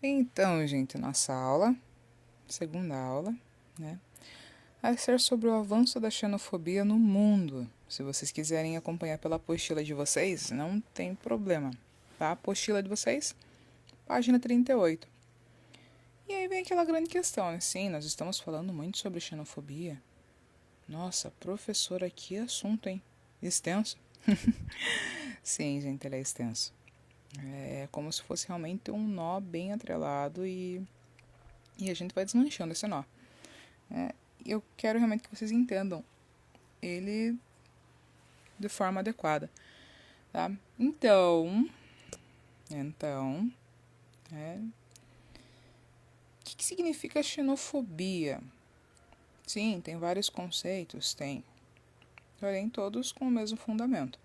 Então, gente, nossa aula, segunda aula, né, vai ser sobre o avanço da xenofobia no mundo. Se vocês quiserem acompanhar pela apostila de vocês, não tem problema, tá? Apostila de vocês, página 38. E aí vem aquela grande questão, né? Sim, nós estamos falando muito sobre xenofobia. Nossa, professora, que assunto, hein? Extenso? Sim, gente, ele é extenso. É como se fosse realmente um nó bem atrelado e a gente vai desmanchando esse nó. Eu quero realmente que vocês entendam ele de forma adequada, tá? Então, o que significa xenofobia? Sim, tem vários conceitos, tem, porém todos com o mesmo fundamento,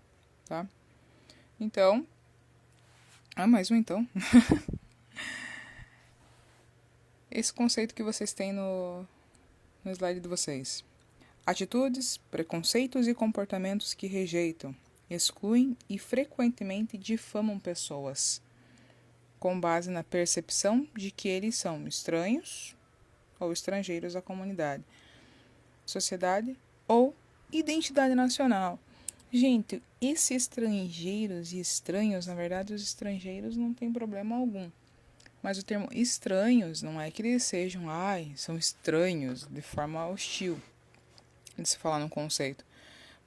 tá? Então, mais um então. Esse conceito que vocês têm no slide de vocês. Atitudes, preconceitos e comportamentos que rejeitam, excluem e frequentemente difamam pessoas, com base na percepção de que eles são estranhos ou estrangeiros à comunidade, sociedade ou identidade nacional. Gente, esses estrangeiros e estranhos, na verdade, os estrangeiros não tem problema algum. Mas o termo estranhos não é que eles sejam, são estranhos de forma hostil, de se falar no conceito.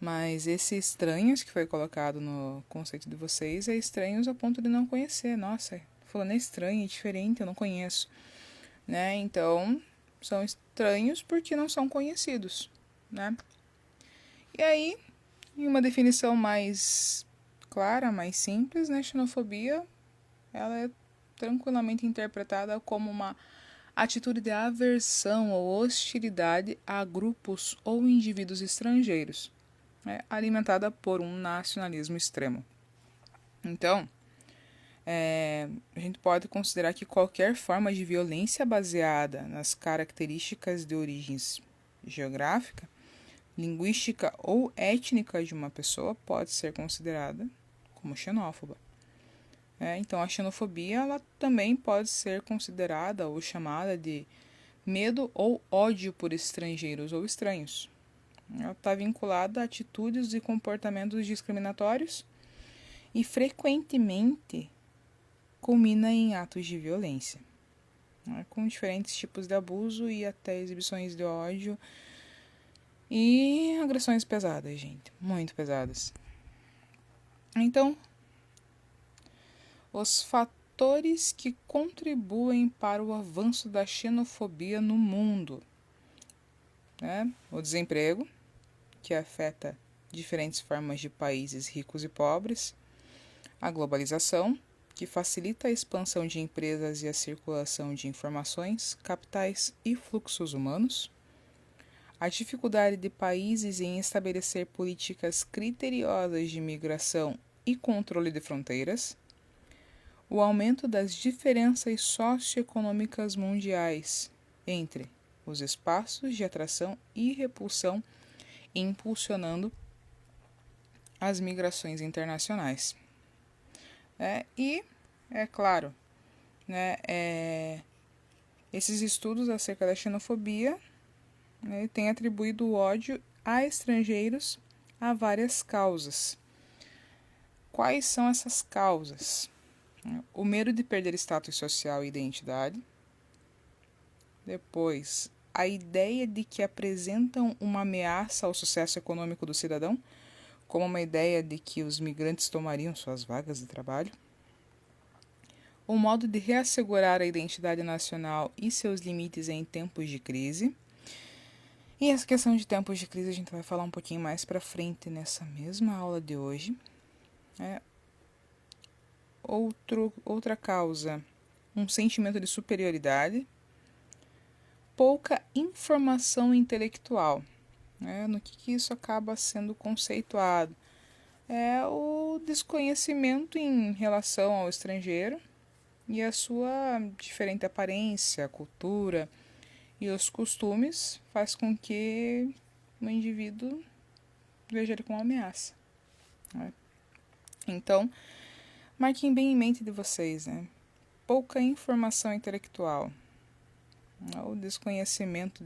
Mas esse estranhos que foi colocado no conceito de vocês é estranhos a ponto de não conhecer. Nossa, fulano é estranho, é diferente, eu não conheço. Né? Então, são estranhos porque não são conhecidos. Né? E aí, em uma definição mais clara, mais simples, né? Xenofobia, ela é tranquilamente interpretada como uma atitude de aversão ou hostilidade a grupos ou indivíduos estrangeiros, né, alimentada por um nacionalismo extremo. Então, a gente pode considerar que qualquer forma de violência baseada nas características de origens geográfica, linguística ou étnica de uma pessoa pode ser considerada como xenófoba. Então, a xenofobia ela também pode ser considerada ou chamada de medo ou ódio por estrangeiros ou estranhos. Ela está vinculada a atitudes e comportamentos discriminatórios e frequentemente culmina em atos de violência, com diferentes tipos de abuso e até exibições de ódio e agressões pesadas, gente, muito pesadas. Então, os fatores que contribuem para o avanço da xenofobia no mundo. O desemprego, que afeta diferentes formas de países ricos e pobres. A globalização, que facilita a expansão de empresas e a circulação de informações, capitais e fluxos humanos. A dificuldade de países em estabelecer políticas criteriosas de migração e controle de fronteiras. O aumento das diferenças socioeconômicas mundiais entre os espaços de atração e repulsão, impulsionando as migrações internacionais. E, é claro, esses estudos acerca da xenofobia têm atribuído o ódio a estrangeiros a várias causas. Quais são essas causas? O medo de perder status social e identidade. Depois, a ideia de que apresentam uma ameaça ao sucesso econômico do cidadão, como uma ideia de que os migrantes tomariam suas vagas de trabalho. O modo de reassegurar a identidade nacional e seus limites em tempos de crise. E essa questão de tempos de crise a gente vai falar um pouquinho mais para frente nessa mesma aula de hoje. Outra causa, um sentimento de superioridade, pouca informação intelectual. No que isso acaba sendo conceituado? É o desconhecimento em relação ao estrangeiro e a sua diferente aparência, cultura e os costumes faz com que o indivíduo veja ele como uma ameaça. Então, marquem bem em mente de vocês, pouca informação intelectual, ou desconhecimento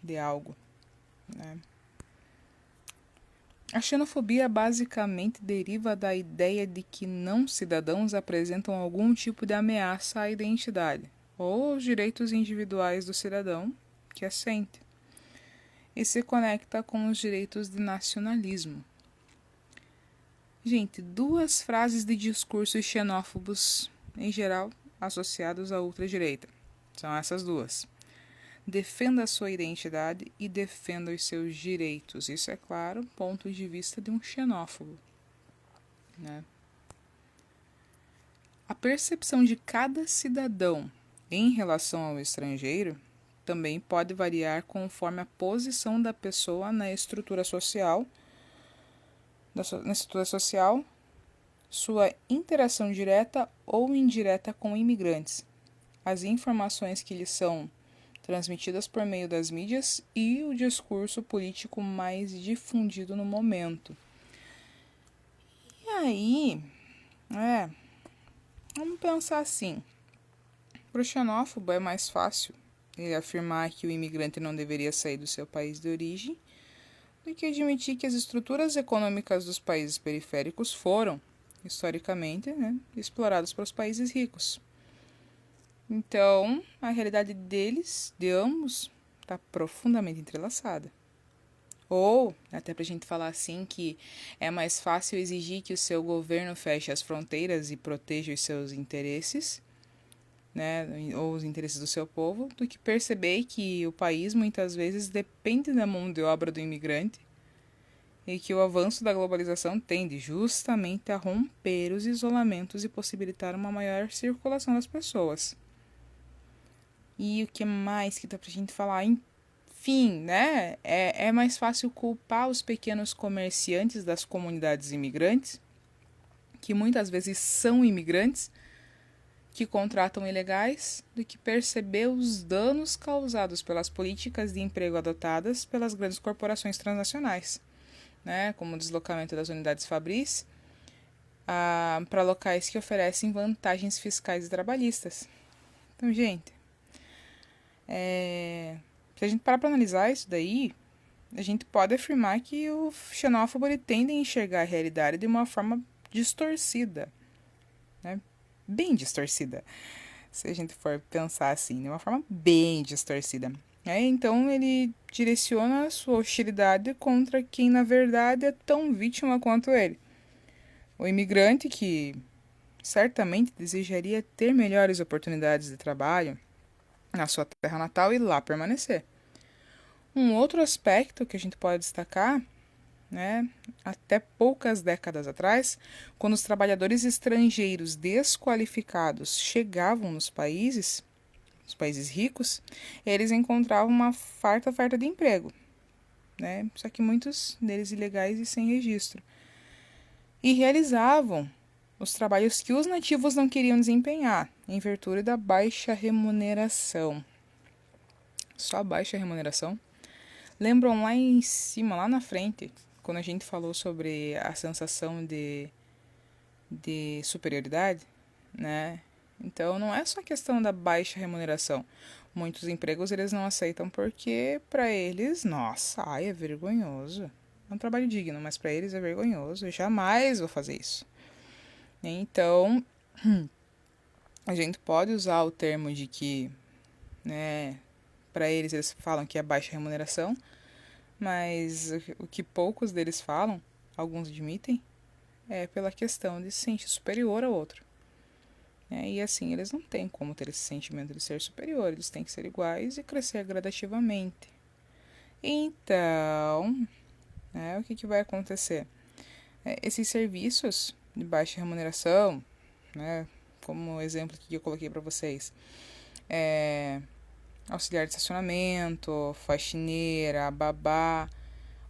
de algo, né? A xenofobia basicamente deriva da ideia de que não cidadãos apresentam algum tipo de ameaça à identidade ou aos direitos individuais do cidadão que assente, e se conecta com os direitos de nacionalismo. Gente, duas frases de discursos xenófobos, em geral, associados à ultradireita. São essas duas. Defenda a sua identidade e defenda os seus direitos. Isso é claro, ponto de vista de um xenófobo, né? A percepção de cada cidadão em relação ao estrangeiro também pode variar conforme a posição da pessoa na estrutura social, sua interação direta ou indireta com imigrantes, as informações que lhes são transmitidas por meio das mídias e o discurso político mais difundido no momento. E aí, vamos pensar assim, para o xenófobo é mais fácil ele afirmar que o imigrante não deveria sair do seu país de origem do que admitir que as estruturas econômicas dos países periféricos foram, historicamente, exploradas pelos países ricos. Então, a realidade deles, de ambos, está profundamente entrelaçada. Ou, até para a gente falar assim, que é mais fácil exigir que o seu governo feche as fronteiras e proteja os seus interesses, ou os interesses do seu povo, do que perceber que o país muitas vezes depende da mão de obra do imigrante e que o avanço da globalização tende justamente a romper os isolamentos e possibilitar uma maior circulação das pessoas. E o que mais que dá pra gente falar? Enfim, é mais fácil culpar os pequenos comerciantes das comunidades imigrantes, que muitas vezes são imigrantes, que contratam ilegais, do que perceber os danos causados pelas políticas de emprego adotadas pelas grandes corporações transnacionais, como o deslocamento das unidades fabris para locais que oferecem vantagens fiscais e trabalhistas. Então, gente, se a gente parar para analisar isso daí, a gente pode afirmar que o xenófobo ele tende a enxergar a realidade de uma forma distorcida, bem distorcida, se a gente for pensar assim, de uma forma bem distorcida. Então ele direciona a sua hostilidade contra quem na verdade é tão vítima quanto ele. O imigrante que certamente desejaria ter melhores oportunidades de trabalho na sua terra natal e lá permanecer. Um outro aspecto que a gente pode destacar, até poucas décadas atrás, quando os trabalhadores estrangeiros desqualificados chegavam nos países ricos, eles encontravam uma farta oferta de emprego, só que muitos deles ilegais e sem registro, e realizavam os trabalhos que os nativos não queriam desempenhar, em virtude da baixa remuneração. Só a baixa remuneração. Lembram lá em cima, lá na frente, quando a gente falou sobre a sensação de superioridade, Então, não é só questão da baixa remuneração. Muitos empregos eles não aceitam porque, para eles, é vergonhoso. É um trabalho digno, mas para eles é vergonhoso. Eu jamais vou fazer isso. Então, a gente pode usar o termo de que, para eles falam que é baixa remuneração, mas o que poucos deles falam, alguns admitem, é pela questão de se sentir superior ao outro. E assim, eles não têm como ter esse sentimento de ser superior, eles têm que ser iguais e crescer gradativamente. Então, o que vai acontecer? Esses serviços de baixa remuneração, como exemplo que eu coloquei para vocês, auxiliar de estacionamento, faxineira, babá,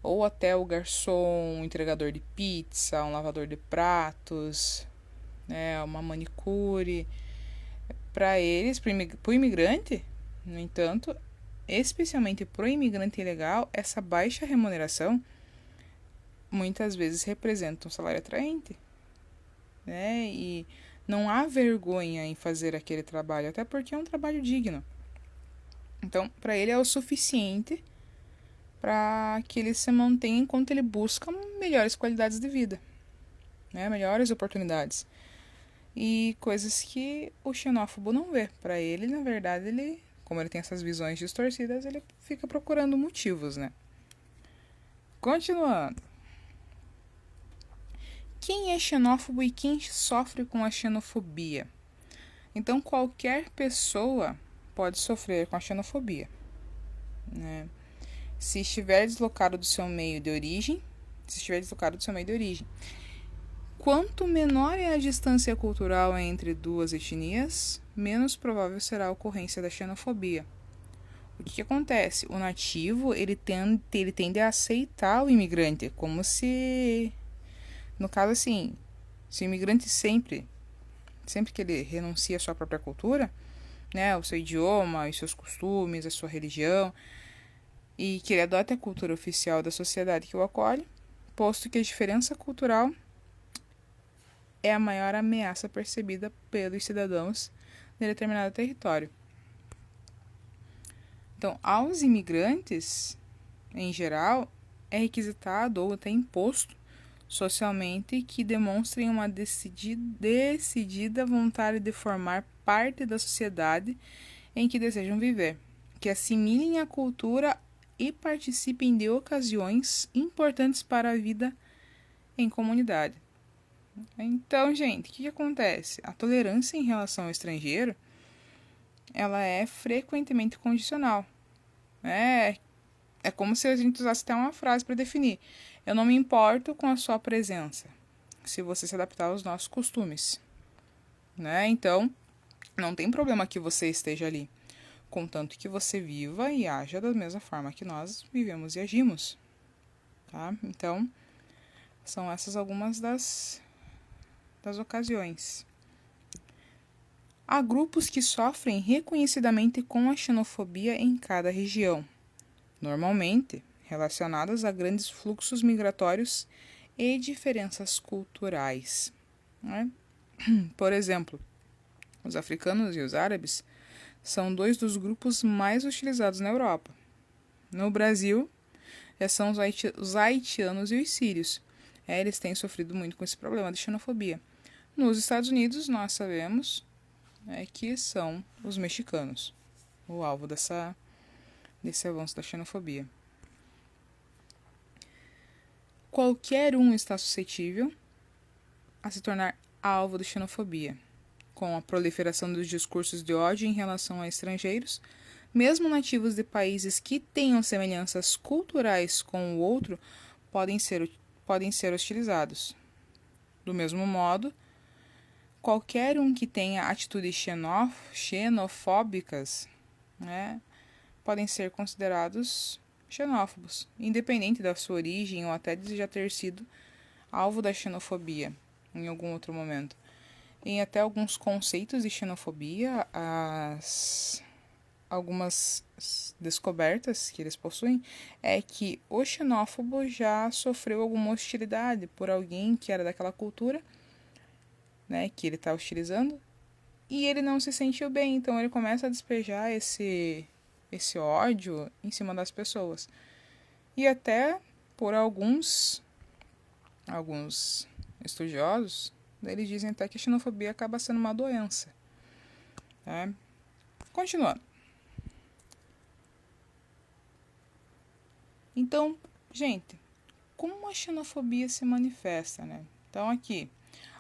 ou até o garçom, um entregador de pizza, um lavador de pratos, uma manicure. Para eles, para o imigrante, no entanto, especialmente para o imigrante ilegal, essa baixa remuneração muitas vezes representa um salário atraente, e não há vergonha em fazer aquele trabalho, até porque é um trabalho digno. Então, para ele é o suficiente para que ele se mantenha enquanto ele busca melhores qualidades de vida, né? Melhores oportunidades. E coisas que o xenófobo não vê. Para ele, na verdade, ele, como ele tem essas visões distorcidas, ele fica procurando motivos, né? Continuando. Quem é xenófobo e quem sofre com a xenofobia? Então, qualquer pessoa pode sofrer com a xenofobia, né? Se estiver deslocado do seu meio de origem, quanto menor é a distância cultural entre duas etnias, menos provável será a ocorrência da xenofobia. O que acontece? O nativo, ele tende a aceitar o imigrante, como se, no caso assim, se o imigrante sempre que ele renuncia à sua própria cultura, né, o seu idioma, os seus costumes, a sua religião, e que ele adote a cultura oficial da sociedade que o acolhe, posto que a diferença cultural é a maior ameaça percebida pelos cidadãos de determinado território. Então, aos imigrantes, em geral, é requisitado ou até imposto socialmente que demonstrem uma decidida vontade de formar parte da sociedade em que desejam viver, que assimilem a cultura e participem de ocasiões importantes para a vida em comunidade. Então, gente, o que acontece? A tolerância em relação ao estrangeiro, ela é frequentemente condicional. É como se a gente usasse até uma frase para definir. Eu não me importo com a sua presença, se você se adaptar aos nossos costumes, né? Então, não tem problema que você esteja ali, contanto que você viva e haja da mesma forma que nós vivemos e agimos, tá? Então, são essas algumas das ocasiões. Há grupos que sofrem reconhecidamente com a xenofobia em cada região, normalmente relacionadas a grandes fluxos migratórios e diferenças culturais, né? Por exemplo, os africanos e os árabes são dois dos grupos mais utilizados na Europa. No Brasil, são os haitianos e os sírios. Eles têm sofrido muito com esse problema de xenofobia. Nos Estados Unidos, nós sabemos que são os mexicanos o alvo desse avanço da xenofobia. Qualquer um está suscetível a se tornar alvo de xenofobia, com a proliferação dos discursos de ódio em relação a estrangeiros, mesmo nativos de países que tenham semelhanças culturais com o outro podem ser hostilizados. Do mesmo modo, qualquer um que tenha atitudes xenofóbicas, né, podem ser considerados xenófobos, independente da sua origem ou até de já ter sido alvo da xenofobia em algum outro momento. Em até alguns conceitos de xenofobia, algumas descobertas que eles possuem é que o xenófobo já sofreu alguma hostilidade por alguém que era daquela cultura, né, que ele está hostilizando, e ele não se sentiu bem, então ele começa a despejar esse ódio em cima das pessoas. E até por alguns estudiosos, eles dizem até que a xenofobia acaba sendo uma doença. Tá? Continuando. Então, gente, como a xenofobia se manifesta, né? Então aqui,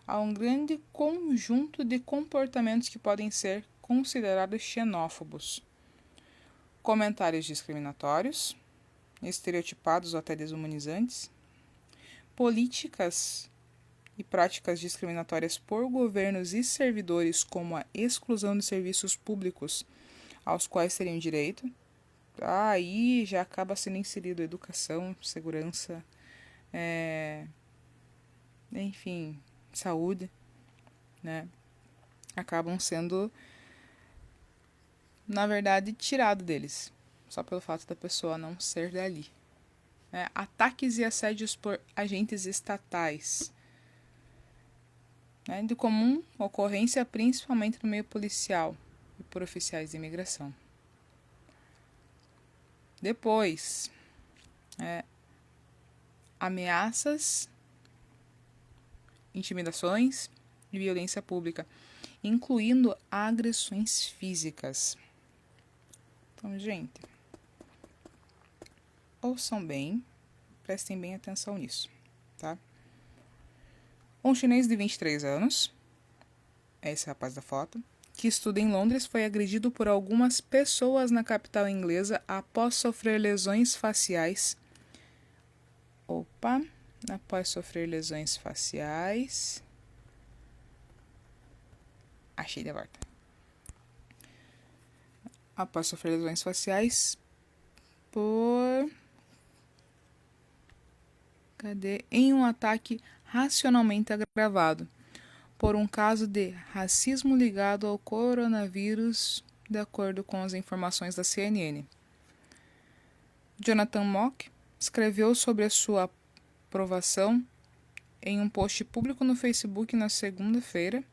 há um grande conjunto de comportamentos que podem ser considerados xenófobos. Comentários discriminatórios, estereotipados ou até desumanizantes, políticas e práticas discriminatórias por governos e servidores, como a exclusão de serviços públicos aos quais teriam direito. Aí já acaba sendo inserido educação, segurança, enfim, saúde, né? Acabam sendo, na verdade, tirado deles, só pelo fato da pessoa não ser dali. Ataques e assédios por agentes estatais. né, de comum ocorrência principalmente no meio policial e por oficiais de imigração. Depois, ameaças, intimidações e violência pública, incluindo agressões físicas. Então, gente, ouçam bem, prestem bem atenção nisso, tá? Um chinês de 23 anos, é esse rapaz da foto, que estuda em Londres, foi agredido por algumas pessoas na capital inglesa após sofrer lesões faciais. Achei de volta. Após sofrer lesões faciais em um ataque racionalmente agravado por um caso de racismo ligado ao coronavírus, de acordo com as informações da CNN. Jonathan Mock escreveu sobre a sua aprovação em um post público no Facebook na segunda-feira,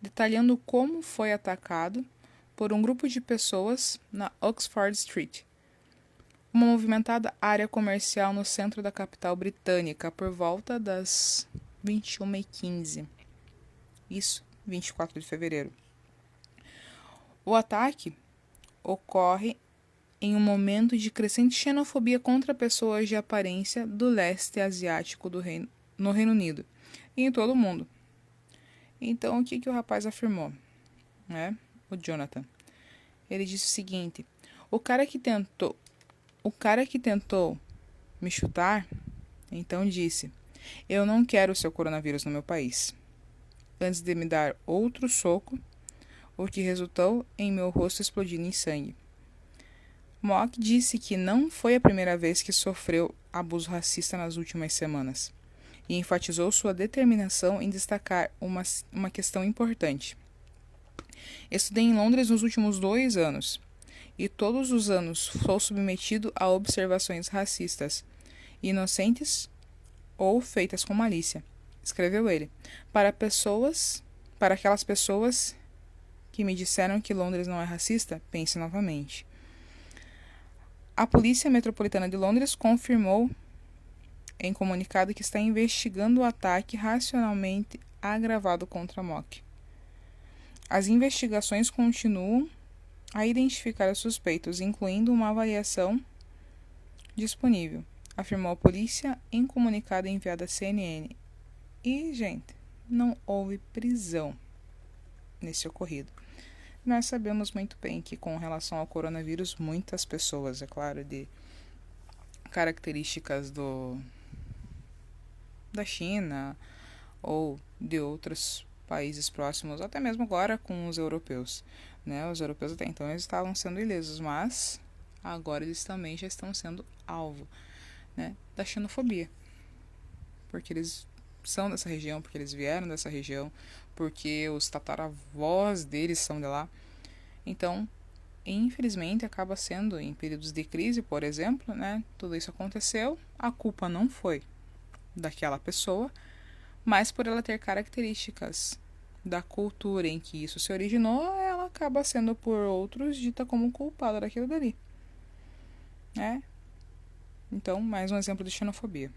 detalhando como foi atacado por um grupo de pessoas na Oxford Street, uma movimentada área comercial no centro da capital britânica, por volta das 21h15. Isso, 24 de fevereiro. O ataque ocorre em um momento de crescente xenofobia contra pessoas de aparência do leste asiático no Reino Unido e em todo o mundo. Então, o que o rapaz afirmou? O Jonathan. Ele disse o seguinte: o cara que tentou me chutar, então disse: eu não quero o seu coronavírus no meu país. Antes de me dar outro soco, o que resultou em meu rosto explodindo em sangue. Mock disse que não foi a primeira vez que sofreu abuso racista nas últimas semanas, e enfatizou sua determinação em destacar uma questão importante. Estudei em Londres nos últimos 2 anos, e todos os anos sou submetido a observações racistas, inocentes ou feitas com malícia, escreveu ele, para aquelas pessoas que me disseram que Londres não é racista, pense novamente. A Polícia Metropolitana de Londres confirmou em comunicado que está investigando o ataque racionalmente agravado contra Mock. As investigações continuam a identificar os suspeitos, incluindo uma avaliação disponível, afirmou a polícia em comunicado enviado à CNN. E, gente, não houve prisão nesse ocorrido. Nós sabemos muito bem que, com relação ao coronavírus, muitas pessoas, é claro, de características da China ou de outros países próximos, até mesmo agora com os europeus, né? Os europeus até então eles estavam sendo ilesos, mas agora eles também já estão sendo alvo, né, da xenofobia, porque eles são dessa região, porque eles vieram dessa região, porque os tataravós deles são de lá. Então, infelizmente, acaba sendo em períodos de crise, por exemplo, né, tudo isso aconteceu, a culpa não foi daquela pessoa, mas por ela ter características da cultura em que isso se originou, ela acaba sendo por outros dita como culpada daquilo dali, né? Então, mais um exemplo de xenofobia.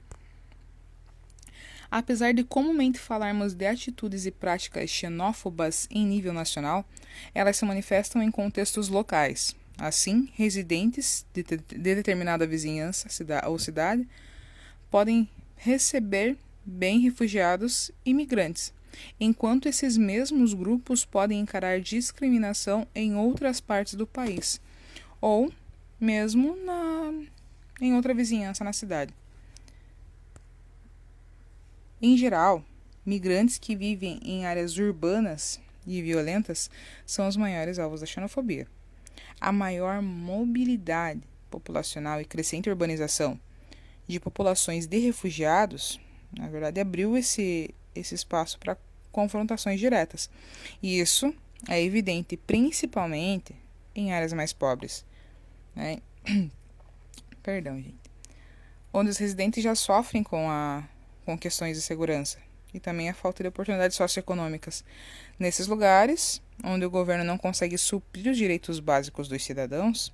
Apesar de comumente falarmos de atitudes e práticas xenófobas em nível nacional, elas se manifestam em contextos locais. Assim, residentes de determinada vizinhança ou cidade podem receber bem refugiados e imigrantes, enquanto esses mesmos grupos podem encarar discriminação em outras partes do país, ou mesmo em outra vizinhança na cidade. Em geral, migrantes que vivem em áreas urbanas e violentas são os maiores alvos da xenofobia. A maior mobilidade populacional e crescente urbanização de populações de refugiados, na verdade, abriu esse espaço para confrontações diretas. E isso é evidente principalmente em áreas mais pobres, né? Perdão, gente. Onde os residentes já sofrem com questões de segurança e também a falta de oportunidades socioeconômicas. Nesses lugares, onde o governo não consegue suprir os direitos básicos dos cidadãos,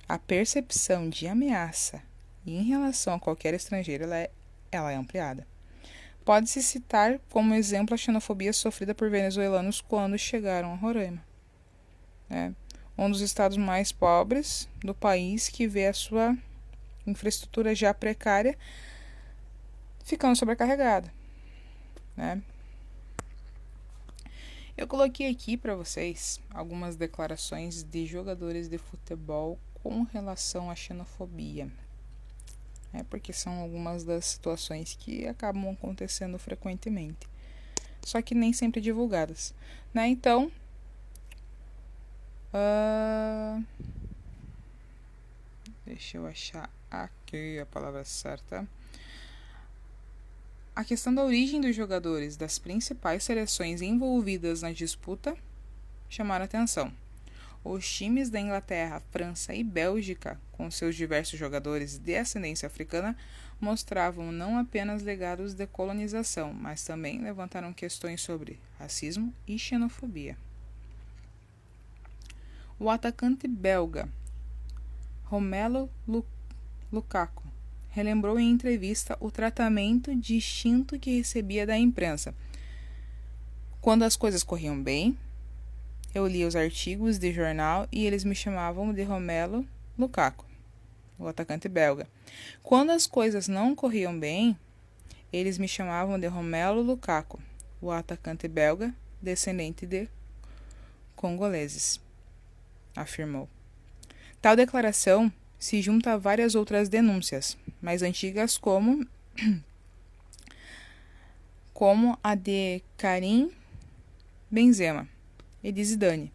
a percepção de ameaça em relação a qualquer estrangeiro ela é ampliada. Pode-se citar como exemplo a xenofobia sofrida por venezuelanos quando chegaram a Roraima, um dos estados mais pobres do país, que vê a sua infraestrutura já precária ficando sobrecarregada. Eu coloquei aqui para vocês algumas declarações de jogadores de futebol com relação à xenofobia, porque são algumas das situações que acabam acontecendo frequentemente, só que nem sempre divulgadas, Então, deixa eu achar aqui a palavra certa. A questão da origem dos jogadores das principais seleções envolvidas na disputa chamaram atenção. Os times da Inglaterra, França e Bélgica, com seus diversos jogadores de ascendência africana, mostravam não apenas legados de colonização, mas também levantaram questões sobre racismo e xenofobia. O atacante belga Romelu Lukaku relembrou em entrevista o tratamento distinto que recebia da imprensa. Quando as coisas corriam bem, eu lia os artigos de jornal e eles me chamavam de Romelu Lukaku, o atacante belga. Quando as coisas não corriam bem, eles me chamavam de Romelu Lukaku, o atacante belga, descendente de congoleses, afirmou. Tal declaração se junta a várias outras denúncias, mais antigas como a de Karim Benzema e de Zidane,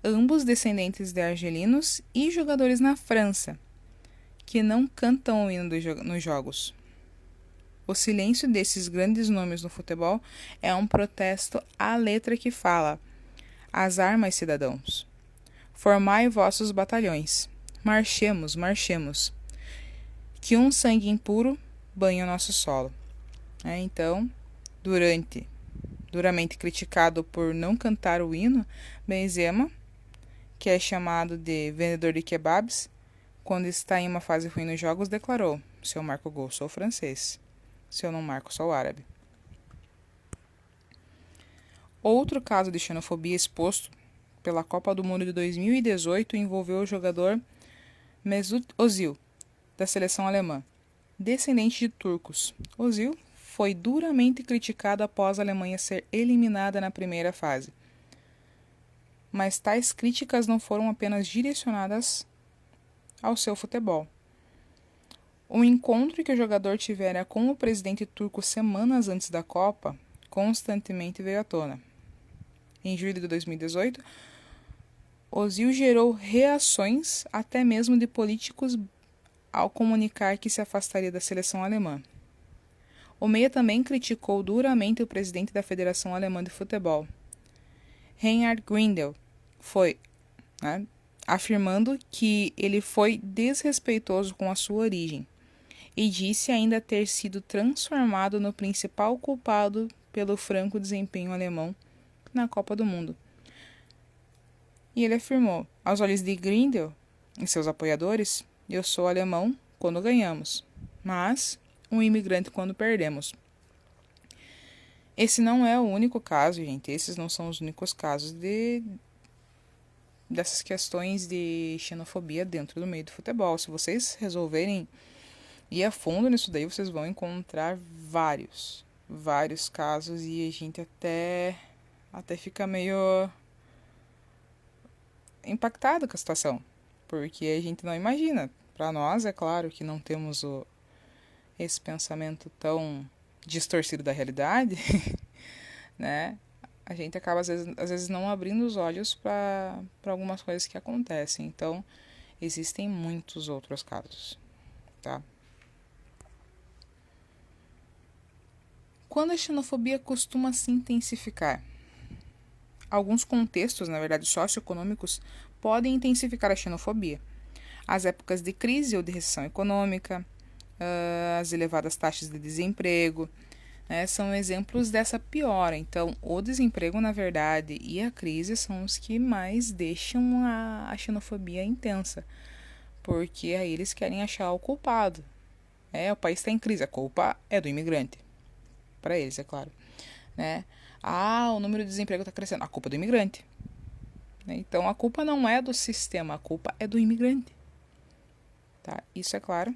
ambos descendentes de argelinos e jogadores na França, que não cantam o hino nos jogos. O silêncio desses grandes nomes no futebol é um protesto à letra que fala: as armas, cidadãos, formai vossos batalhões, marchemos, marchemos, que um sangue impuro banhe o nosso solo. Então, duramente criticado por não cantar o hino, Benzema, que é chamado de vendedor de kebabs, quando está em uma fase ruim nos jogos, declarou: se eu marco gol, sou francês, se eu não marco, sou árabe. Outro caso de xenofobia exposto pela Copa do Mundo de 2018 envolveu o jogador Mesut Özil, da seleção alemã, descendente de turcos. Özil foi duramente criticado após a Alemanha ser eliminada na primeira fase. Mas tais críticas não foram apenas direcionadas ao seu futebol. O encontro que o jogador tivera com o presidente turco semanas antes da Copa constantemente veio à tona. Em julho de 2018, Özil gerou reações até mesmo de políticos ao comunicar que se afastaria da seleção alemã. O meia também criticou duramente o presidente da Federação Alemã de Futebol, Reinhard Grindel, afirmando que ele foi desrespeitoso com a sua origem e disse ainda ter sido transformado no principal culpado pelo franco desempenho alemão na Copa do Mundo. E ele afirmou: aos olhos de Grindel e seus apoiadores, eu sou alemão quando ganhamos, mas um imigrante quando perdemos. Esse não é o único caso, gente. Esses não são os únicos casos dessas questões de xenofobia dentro do meio do futebol. Se vocês resolverem ir a fundo nisso daí, vocês vão encontrar vários casos e a gente até fica meio impactado com a situação, porque a gente não imagina. Para nós, é claro que não temos esse pensamento tão distorcido da realidade, A gente acaba, às vezes não abrindo os olhos para algumas coisas que acontecem. Então, existem muitos outros casos, tá? Quando a xenofobia costuma se intensificar? Alguns contextos, na verdade, socioeconômicos, podem intensificar a xenofobia. As épocas de crise ou de recessão econômica, as elevadas taxas de desemprego, né, são exemplos dessa piora. Então, o desemprego, na verdade, e a crise são os que mais deixam a xenofobia intensa, porque aí eles querem achar o culpado. O país está em crise, a culpa é do imigrante. Para eles, é claro. Né? O número de desemprego está crescendo, a culpa é do imigrante. Né? Então, a culpa não é do sistema, a culpa é do imigrante. Tá? Isso é claro.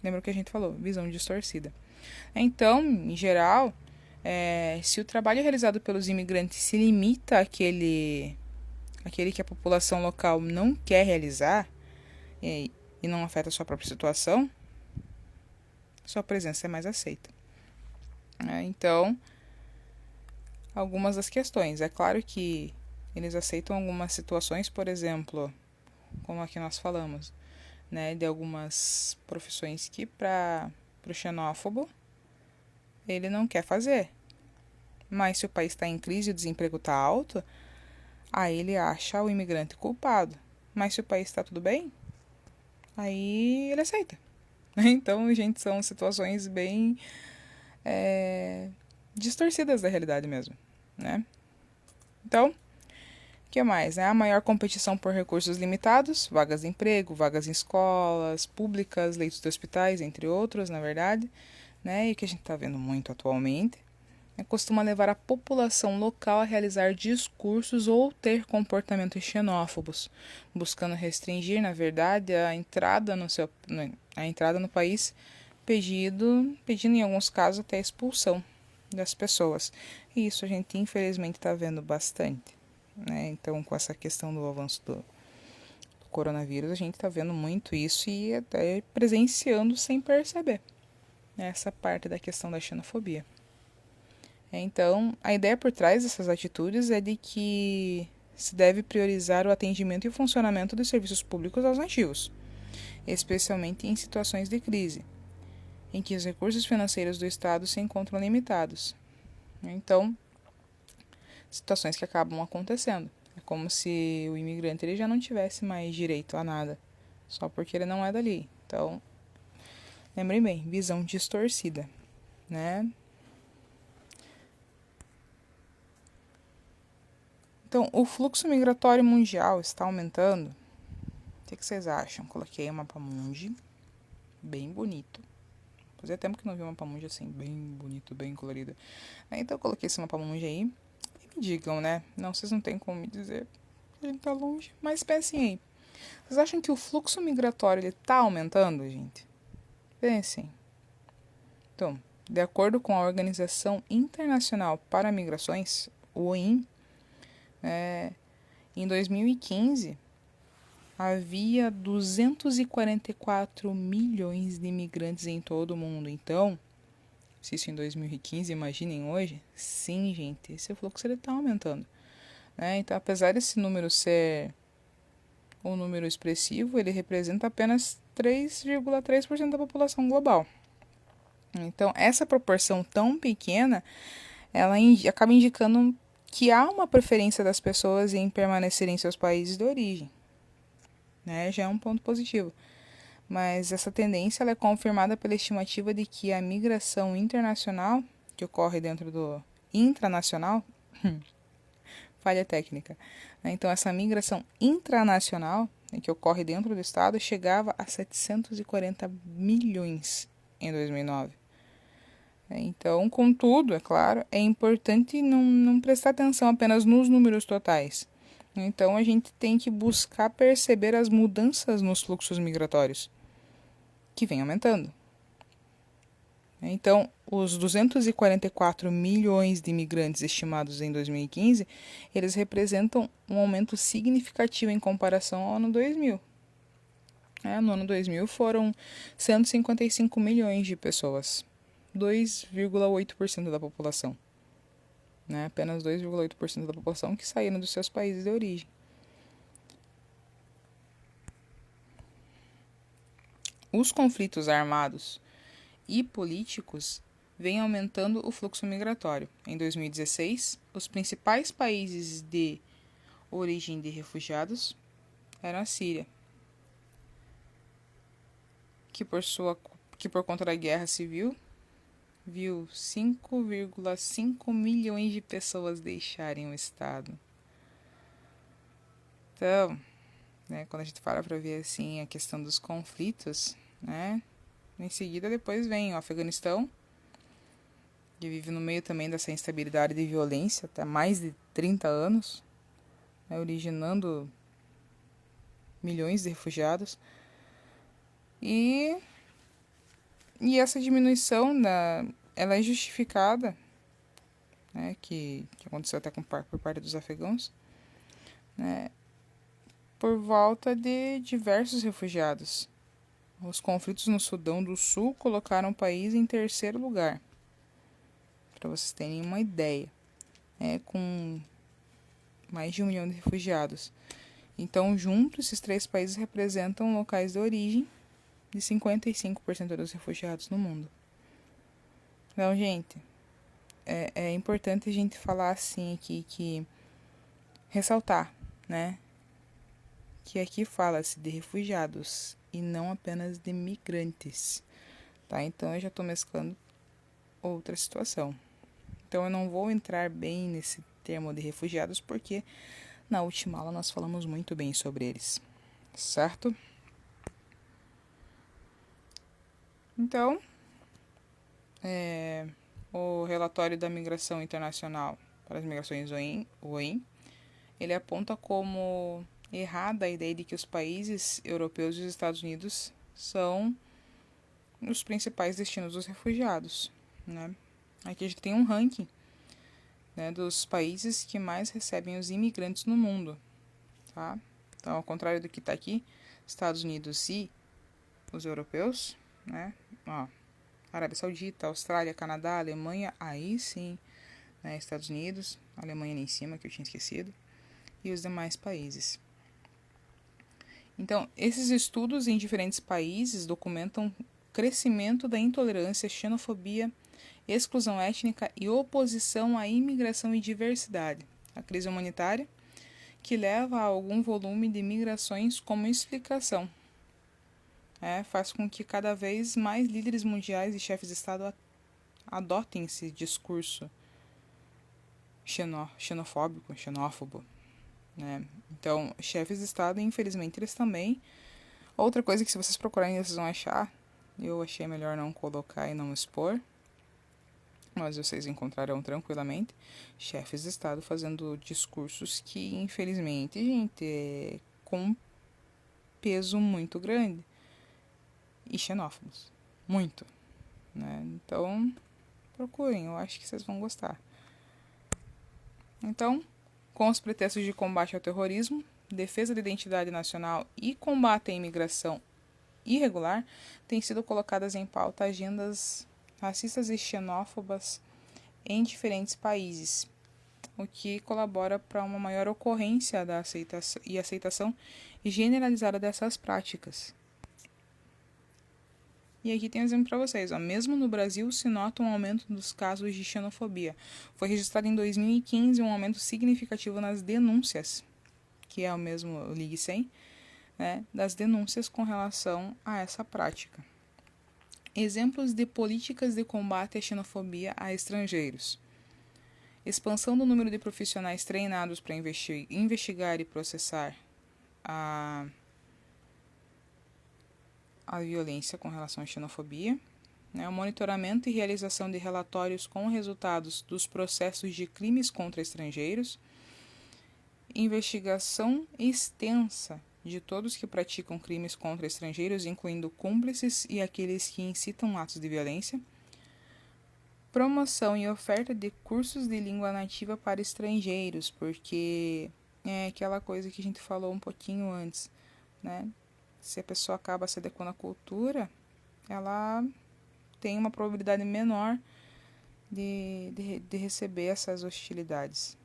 Lembra o que a gente falou? Visão distorcida. Então, em geral, se o trabalho realizado pelos imigrantes se limita àquele que a população local não quer realizar e não afeta a sua própria situação, sua presença é mais aceita. Então, algumas das questões. É claro que eles aceitam algumas situações, por exemplo, como aqui nós falamos, né, de algumas profissões que para o xenófobo ele não quer fazer. Mas se o país está em crise e o desemprego está alto, aí ele acha o imigrante culpado. Mas se o país está tudo bem, aí ele aceita. Então, gente, são situações bem distorcidas da realidade mesmo, né? Então, o que mais? Né? A maior competição por recursos limitados, vagas de emprego, vagas em escolas públicas, leitos de hospitais, entre outros, na verdade, né? E que a gente está vendo muito atualmente, costuma levar a população local a realizar discursos ou ter comportamentos xenófobos, buscando restringir, na verdade, a entrada no país, pedindo em alguns casos até a expulsão das pessoas. E isso a gente infelizmente está vendo bastante. Né? Então, com essa questão do avanço do coronavírus, a gente está vendo muito isso e até presenciando sem perceber essa parte da questão da xenofobia. Então, a ideia por trás dessas atitudes é de que se deve priorizar o atendimento e o funcionamento dos serviços públicos aos nativos, especialmente em situações de crise, em que os recursos financeiros do Estado se encontram limitados. Então, situações que acabam acontecendo. É como se o imigrante ele já não tivesse mais direito a nada, só porque ele não é dali. Então, lembrem bem, visão distorcida, né? Então, o fluxo migratório mundial está aumentando. O que vocês acham? Coloquei o mapa mundi, bem bonito. Fazia tempo que não vi um mapa mundi assim, bem bonito, bem colorido. Então, eu coloquei esse mapa mundi aí. E me digam, né? Não, vocês não têm como me dizer. A gente tá longe. Mas pensem aí. Vocês acham que o fluxo migratório ele tá aumentando, gente? Pensem. Então, de acordo com a Organização Internacional para Migrações, o OIM, em 2015, havia 244 milhões de imigrantes em todo o mundo. Então, se isso em 2015, imaginem hoje, sim, gente, esse fluxo está aumentando. Né? Então, apesar desse número ser um número expressivo, ele representa apenas 3,3% da população global. Então, essa proporção tão pequena, ela acaba indicando que há uma preferência das pessoas em permanecer em seus países de origem. Né? Já é um ponto positivo. Mas essa tendência ela é confirmada pela estimativa de que a migração internacional, que ocorre dentro do intranacional, falha técnica. Né? Então, essa migração intranacional, que ocorre dentro do Estado, chegava a 740 milhões em 2009. Então, contudo, é claro, é importante não prestar atenção apenas nos números totais. Então, a gente tem que buscar perceber as mudanças nos fluxos migratórios, que vem aumentando. Então, os 244 milhões de imigrantes estimados em 2015, eles representam um aumento significativo em comparação ao ano 2000. No ano 2000 foram 155 milhões de pessoas, 2,8% da população. Apenas 2,8% da população que saíram dos seus países de origem. Os conflitos armados e políticos vêm aumentando o fluxo migratório. Em 2016, os principais países de origem de refugiados eram a Síria, que por conta da guerra civil viu 5,5 milhões de pessoas deixarem o estado. Então, né, quando a gente para ver assim a questão dos conflitos, né, em seguida depois vem o Afeganistão, que vive no meio também dessa instabilidade e violência até mais de 30 anos, né, originando milhões de refugiados. E essa diminuição ela é justificada, né, que aconteceu até por parte dos afegãos, né, por volta de diversos refugiados. Os conflitos no Sudão do Sul colocaram o país em terceiro lugar, para vocês terem uma ideia, com mais de 1 milhão de refugiados. Então, juntos, esses 3 países representam locais de origem de 55% dos refugiados no mundo. Então, gente, é importante a gente falar assim aqui, que ressaltar, né, que aqui fala-se de refugiados e não apenas de migrantes, tá? Então eu já estou mesclando outra situação. Então eu não vou entrar bem nesse termo de refugiados porque na última aula nós falamos muito bem sobre eles, certo? Então, o relatório da migração internacional para as migrações OIM, ele aponta como errada a ideia de que os países europeus e os Estados Unidos são os principais destinos dos refugiados, né? Aqui a gente tem um ranking, né, dos países que mais recebem os imigrantes no mundo, tá? Então, ao contrário do que está aqui, Estados Unidos e os europeus, né? Ó, Arábia Saudita, Austrália, Canadá, Alemanha, aí sim, né? Estados Unidos, Alemanha ali em cima, que eu tinha esquecido, e os demais países. Então, esses estudos em diferentes países documentam crescimento da intolerância, xenofobia, exclusão étnica e oposição à imigração e diversidade. A crise humanitária, que leva a algum volume de migrações como explicação, faz com que cada vez mais líderes mundiais e chefes de Estado adotem esse discurso xenofóbico, xenófobo. Né? Então, chefes de Estado, infelizmente, eles também. Outra coisa que se vocês procurarem, vocês vão achar, eu achei melhor não colocar e não expor, mas vocês encontrarão tranquilamente, chefes de Estado fazendo discursos que, infelizmente, gente, é com peso muito grande e xenófobos, muito, né? Então, procurem, eu acho que vocês vão gostar. Então, com os pretextos de combate ao terrorismo, defesa da identidade nacional e combate à imigração irregular, têm sido colocadas em pauta agendas racistas e xenófobas em diferentes países, o que colabora para uma maior ocorrência da aceitação generalizada dessas práticas. E aqui tem um exemplo para vocês. Mesmo no Brasil se nota um aumento dos casos de xenofobia. Foi registrado em 2015 um aumento significativo nas denúncias, que é o mesmo Ligue 100, né, das denúncias com relação a essa prática. Exemplos de políticas de combate à xenofobia a estrangeiros. Expansão do número de profissionais treinados para investigar e processar a violência com relação à xenofobia, né, o monitoramento e realização de relatórios com resultados dos processos de crimes contra estrangeiros, investigação extensa de todos que praticam crimes contra estrangeiros, incluindo cúmplices e aqueles que incitam atos de violência, promoção e oferta de cursos de língua nativa para estrangeiros, porque é aquela coisa que a gente falou um pouquinho antes, né? Se a pessoa acaba se adequando à cultura, ela tem uma probabilidade menor de receber essas hostilidades.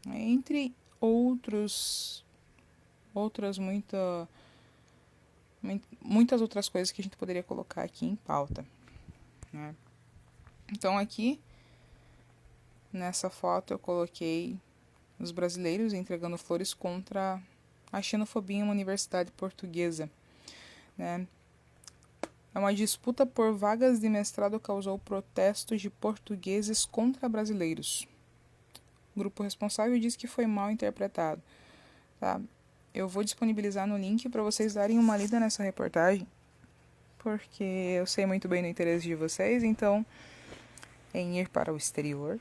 Entre muitas outras coisas que a gente poderia colocar aqui em pauta, né? Então aqui, nessa foto, eu coloquei os brasileiros entregando flores contra a xenofobia em uma universidade portuguesa, né? É uma disputa por vagas de mestrado causou protestos de portugueses contra brasileiros. O grupo responsável diz que foi mal interpretado. Tá? Eu vou disponibilizar no link para vocês darem uma lida nessa reportagem, porque eu sei muito bem do interesse de vocês, então, em ir para o exterior,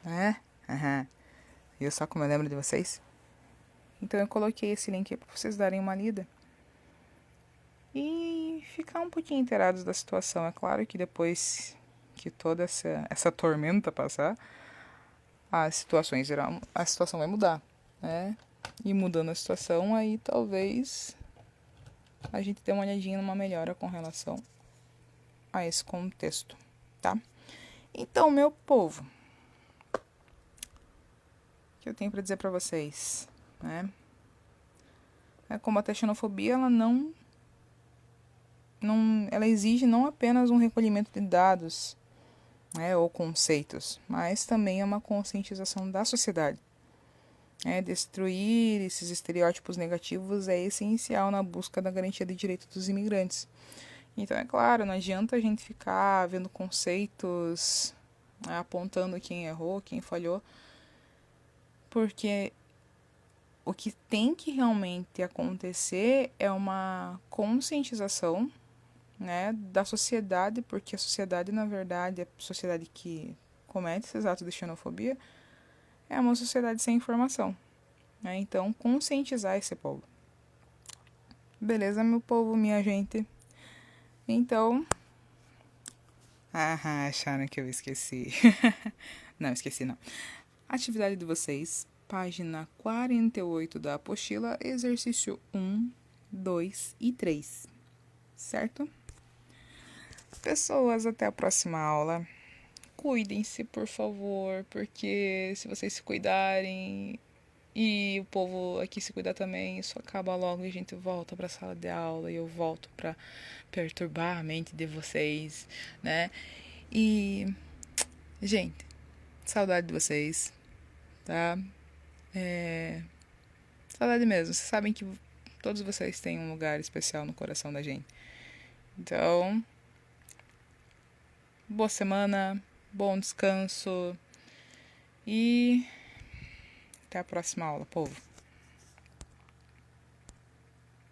né? Viu só como eu lembro de vocês? Então eu coloquei esse link para vocês darem uma lida e ficar um pouquinho inteirados da situação. É claro que depois que toda essa tormenta passar, a situação vai mudar, né? E mudando a situação, aí talvez a gente dê uma olhadinha numa melhora com relação a esse contexto, tá? Então, meu povo, o que eu tenho para dizer para vocês, né? Combater a xenofobia, ela exige não apenas um recolhimento de dados, né, ou conceitos, mas também é uma conscientização da sociedade. Destruir esses estereótipos negativos é essencial na busca da garantia de direitos dos imigrantes. Então, é claro, não adianta a gente ficar vendo conceitos, apontando quem errou, quem falhou, porque o que tem que realmente acontecer é uma conscientização, né, da sociedade, porque a sociedade, na verdade, a sociedade que comete esses atos de xenofobia é uma sociedade sem informação. Né? Então, conscientizar esse povo. Beleza, meu povo, minha gente? Então... acharam que eu esqueci. Não, esqueci não. Atividade de vocês, página 48 da apostila, exercício 1, 2 e 3. Certo? Pessoas, até a próxima aula. Cuidem-se, por favor, porque se vocês se cuidarem e o povo aqui se cuidar também, isso acaba logo e a gente volta para a sala de aula e eu volto para perturbar a mente de vocês, né? E, gente, saudade de vocês, tá? Saudade mesmo. Vocês sabem que todos vocês têm um lugar especial no coração da gente. Então, boa semana, bom descanso e até a próxima aula, povo.